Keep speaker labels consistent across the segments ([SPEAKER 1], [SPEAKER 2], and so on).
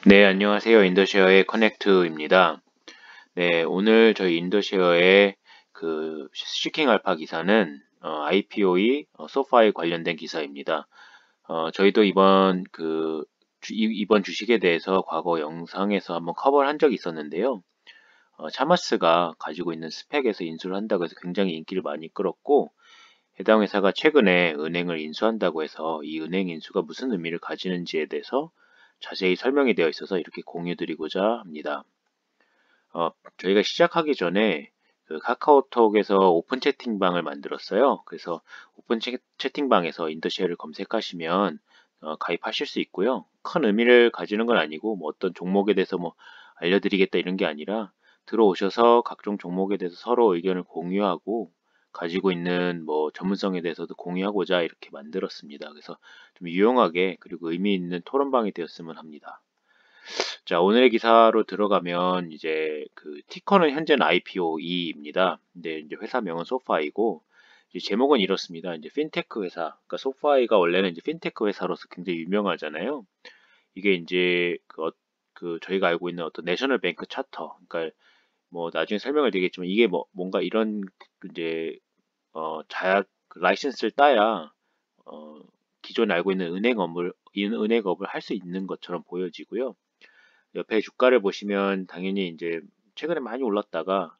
[SPEAKER 1] 네, 안녕하세요. 인더쉐어의 커넥트입니다. 네, 오늘 저희 인더쉐어의 그 시킹 알파 기사는 IPOE 소파에 관련된 기사입니다. 저희도 이번 주식에 대해서 과거 영상에서 한번 커버를 한 적이 있었는데요. 차마스가 가지고 있는 스펙에서 인수를 한다고 해서 굉장히 인기를 많이 끌었고, 해당 회사가 최근에 은행을 인수한다고 해서 이 은행 인수가 무슨 의미를 가지는지에 대해서 자세히 설명이 되어 있어서 이렇게 공유드리고자 합니다. 저희가 시작하기 전에 그 카카오톡에서 오픈 채팅방을 만들었어요. 그래서 오픈 채팅방에서 인더쉐어를 검색하시면 가입하실 수 있고요. 큰 의미를 가지는 건 아니고 뭐 어떤 종목에 대해서 뭐 알려드리겠다 이런 게 아니라 들어오셔서 각종 종목에 대해서 서로 의견을 공유하고 가지고 있는 뭐 전문성에 대해서도 공유하고자 이렇게 만들었습니다. 그래서 좀 유용하게 그리고 의미 있는 토론방이 되었으면 합니다. 자, 오늘의 기사로 들어가면 이제 그 티커는 현재는 IPO2입니다. 근데 이제 회사명은 소파이고 이제 제목은 이렇습니다. 이제 핀테크 회사. 그러니까 소파이가 원래는 이제 핀테크 회사로서 굉장히 유명하잖아요. 이게 이제 그 저희가 알고 있는 어떤 내셔널 뱅크 차터. 그러니까 뭐 나중에 설명을 드리겠지만 이게 뭐 뭔가 이런 이제 그 라이센스를 따야 어 기존에 알고 있는 은행업을 할 수 있는 것처럼 보여지고요. 옆에 주가를 보시면 당연히 이제 최근에 많이 올랐다가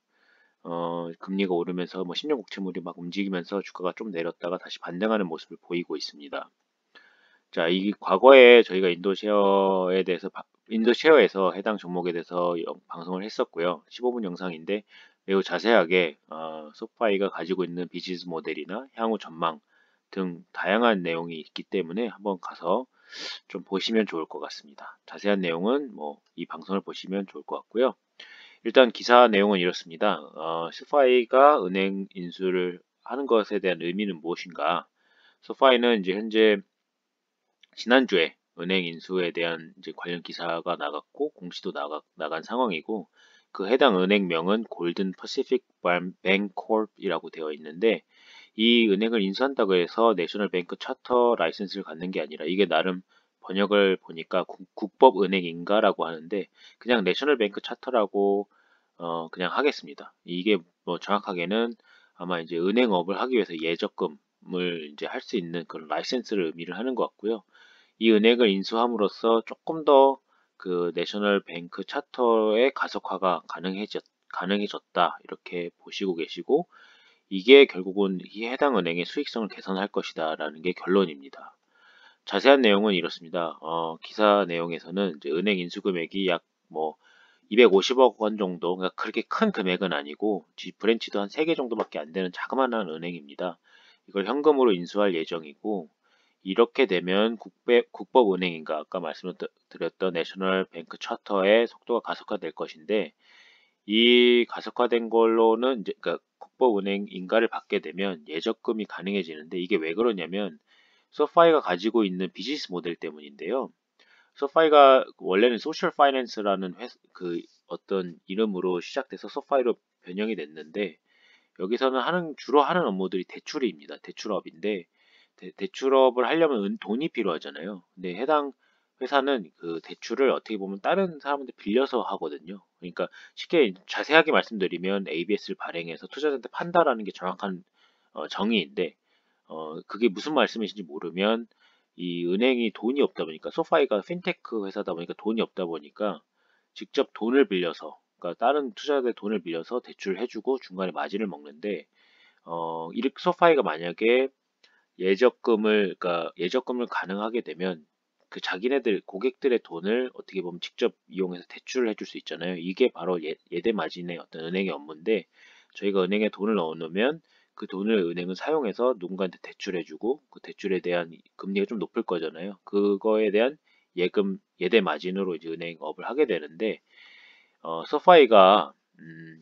[SPEAKER 1] 금리가 오르면서 뭐 10년 국채물이 막 움직이면서 주가가 좀 내렸다가 다시 반등하는 모습을 보이고 있습니다. 자, 이 과거에 저희가 인도쉐어에서 해당 종목에 대해서 방송을 했었고요. 15분 영상인데 매우 자세하게 소파이가 가지고 있는 비즈니스 모델이나 향후 전망 등 다양한 내용이 있기 때문에 한번 가서 좀 보시면 좋을 것 같습니다. 자세한 내용은 뭐 이 방송을 보시면 좋을 것 같고요. 일단 기사 내용은 이렇습니다. 스파이가 은행 인수를 하는 것에 대한 의미는 무엇인가? 스파이는 이제 현재 지난주에 은행 인수에 대한 이제 관련 기사가 나갔고 공시도 나간 상황이고 그 해당 은행명은 골든 퍼시픽 뱅코업이라고 되어 있는데 이 은행을 인수한다고 해서 내셔널 뱅크 차터 라이센스를 갖는 게 아니라 이게 나름 번역을 보니까 국법은행인가라고 하는데 그냥 내셔널 뱅크 차터라고 그냥 하겠습니다. 이게 뭐 정확하게는 아마 이제 은행업을 하기 위해서 예적금을 이제 할 수 있는 그런 라이센스를 의미를 하는 것 같고요. 이 은행을 인수함으로써 조금 더 그 내셔널 뱅크 차터의 가속화가 가능해졌다 이렇게 보시고 계시고 이게 결국은 이 해당 은행의 수익성을 개선할 것이다라는 게 결론입니다. 자세한 내용은 이렇습니다. 기사 내용에서는 이제 은행 인수 금액이 약 뭐 250억 원 정도, 그러니까 그렇게 큰 금액은 아니고 브랜치도 한 3개 정도밖에 안 되는 자그마한 은행입니다. 이걸 현금으로 인수할 예정이고 이렇게 되면 국법은행인가 아까 말씀드렸던 내셔널 뱅크 차터의 속도가 가속화될 것인데 이 가속화된 걸로는 이제 그러니까 국법은행 인가를 받게 되면 예적금이 가능해지는데 이게 왜 그러냐면 소파이가 가지고 있는 비즈니스 모델 때문인데요. 소파이가 원래는 소셜 파이낸스라는 그 어떤 이름으로 시작돼서 소파이로 변형이 됐는데 여기서는 주로 하는 업무들이 대출입니다. 대출업인데 대출업을 하려면 돈이 필요하잖아요. 근데 해당 회사는 그 대출을 어떻게 보면 다른 사람한테 빌려서 하거든요. 그러니까 쉽게 자세하게 말씀드리면 ABS를 발행해서 투자자한테 판다라는 게 정확한 정의인데 그게 무슨 말씀이신지 모르면 이 은행이 돈이 없다 보니까 소파이가 핀테크 회사다 보니까 돈이 없다 보니까 직접 돈을 빌려서 그러니까 다른 투자자의 돈을 빌려서 대출을 해주고 중간에 마진을 먹는데 이렇게 소파이가 만약에 예적금을 가능하게 되면 그 자기네들 고객들의 돈을 어떻게 보면 직접 이용해서 대출을 해줄 수 있잖아요. 이게 바로 예대 마진의 어떤 은행의 업무인데 저희가 은행에 돈을 넣어놓으면 그 돈을 은행은 사용해서 누군가한테 대출해주고 그 대출에 대한 금리가 좀 높을 거잖아요. 그거에 대한 예대 마진으로 이제 은행업을 하게 되는데 소파이가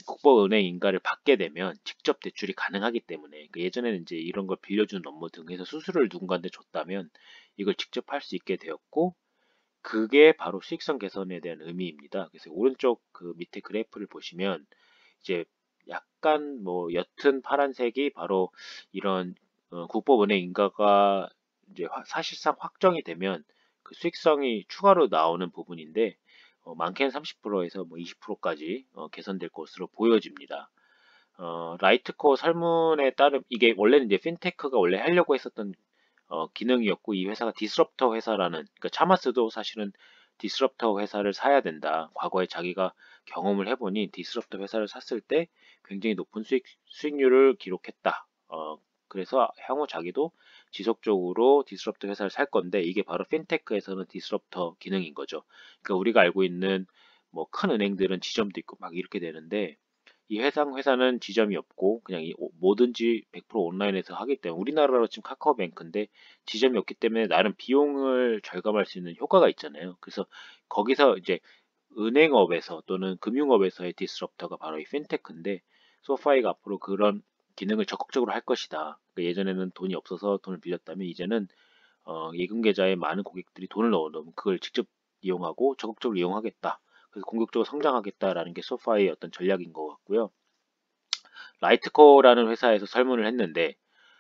[SPEAKER 1] 국보은행 인가를 받게 되면 직접 대출이 가능하기 때문에 그 예전에는 이제 이런 걸 빌려주는 업무 등에서 수수료를 누군가한테 줬다면 이걸 직접 할 수 있게 되었고 그게 바로 수익성 개선에 대한 의미입니다. 그래서 오른쪽 그 밑에 그래프를 보시면 이제 약간 뭐 옅은 파란색이 바로 이런 국보은행 인가가 이제 사실상 확정이 되면 그 수익성이 추가로 나오는 부분인데 많게는 30%에서 뭐 20%까지 개선될 것으로 보여집니다. 라이트코어 설문에 따르면 이게 원래는 이제 핀테크가 원래 하려고 했었던 기능이었고 이 회사가 디스럽터 회사라는 그러니까 차마스도 사실은 디스럽터 회사를 사야 된다. 과거에 자기가 경험을 해보니 디스럽터 회사를 샀을 때 굉장히 높은 수익률을 기록했다. 그래서 향후 자기도 지속적으로 디스럽터 회사를 살 건데 이게 바로 핀테크에서는 디스럽터 기능인 거죠. 그러니까 우리가 알고 있는 뭐 큰 은행들은 지점도 있고 막 이렇게 되는데 이 회사는 지점이 없고 그냥 뭐든지 100% 온라인에서 하기 때문에 우리나라로 지금 카카오뱅크인데 지점이 없기 때문에 나름 비용을 절감할 수 있는 효과가 있잖아요. 그래서 거기서 이제 은행업에서 또는 금융업에서의 디스럽터가 바로 이 핀테크인데 소파이가 앞으로 그런 기능을 적극적으로 할 것이다. 그러니까 예전에는 돈이 없어서 돈을 빌렸다면 이제는 예금 계좌에 많은 고객들이 돈을 넣어놓으면 그걸 직접 이용하고 적극적으로 이용하겠다. 그래서 공격적으로 성장하겠다라는 게 소파의 어떤 전략인 것 같고요. 라이트코어라는 회사에서 설문을 했는데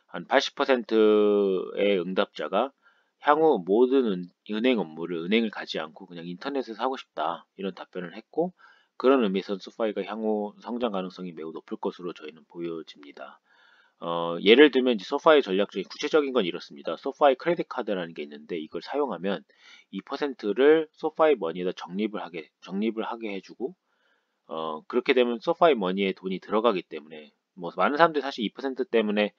[SPEAKER 1] 한 80%의 응답자가 향후 모든 은행 업무를 은행을 가지 않고 그냥 인터넷에서 하고 싶다 이런 답변을 했고 그런 의미에서 소파이가 향후 성장 가능성이 매우 높을 것으로 저희는 보여집니다. 예를 들면 이제 소파의 전략 중에 구체적인 건 이렇습니다. 소파의 크레딧 카드라는 게 있는데 이걸 사용하면 2%를 소파의 머니에다 적립을 하게 해주고 그렇게 되면 소파이 머니에 돈이 들어가기 때문에 뭐 많은 사람들이 사실 2% 때문에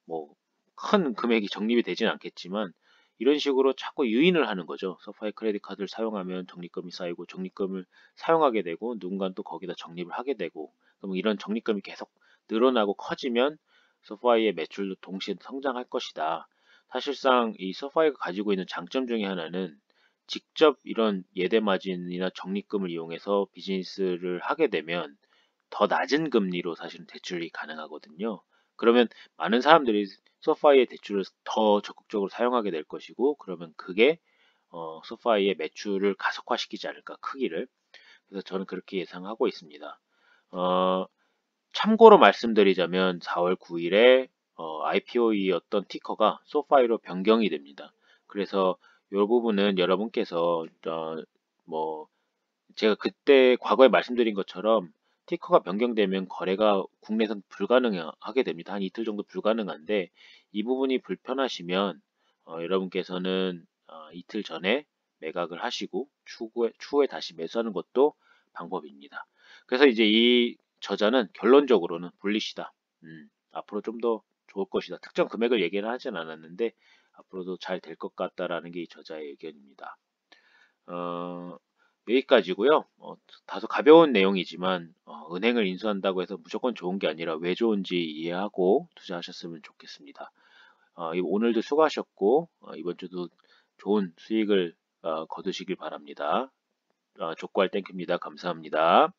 [SPEAKER 1] 뭐 큰 금액이 적립이 되진 않겠지만 이런 식으로 자꾸 유인을 하는 거죠. 소파이 크레딧 카드를 사용하면 적립금이 쌓이고 적립금을 사용하게 되고 누군가는 또 거기다 적립을 하게 되고 그럼 이런 적립금이 계속 늘어나고 커지면 소파이의 매출도 동시에 성장할 것이다. 사실상 이 소파이가 가지고 있는 장점 중에 하나는 직접 이런 예대 마진이나 적립금을 이용해서 비즈니스를 하게 되면 더 낮은 금리로 사실은 대출이 가능하거든요. 그러면 많은 사람들이 소파이의 대출을 더 적극적으로 사용하게 될 것이고, 그러면 그게 소파이의 매출을 가속화시키지 않을까, 크기를. 그래서 저는 그렇게 예상하고 있습니다. 어, 참고로 말씀드리자면 4월 9일에 IPO이었던 티커가 소파이로 변경이 됩니다. 그래서 이 부분은 여러분께서 뭐 제가 그때 과거에 말씀드린 것처럼 티커가 변경되면 거래가 국내에선 불가능하게 됩니다. 한 이틀 정도 불가능한데 이 부분이 불편하시면 여러분께서는 이틀 전에 매각을 하시고 추후에 다시 매수하는 것도 방법입니다. 그래서 이제 이 저자는 결론적으로는 bullish이다. 앞으로 좀 더 좋을 것이다. 특정 금액을 얘기는 하진 않았는데 앞으로도 잘 될 것 같다라는 게 이 저자의 의견입니다. 어, 여기까지고요. 다소 가벼운 내용이지만 은행을 인수한다고 해서 무조건 좋은 게 아니라 왜 좋은지 이해하고 투자하셨으면 좋겠습니다. 오늘도 수고하셨고 이번 주도 좋은 수익을 거두시길 바랍니다. 족구할 땡큐입니다. 감사합니다.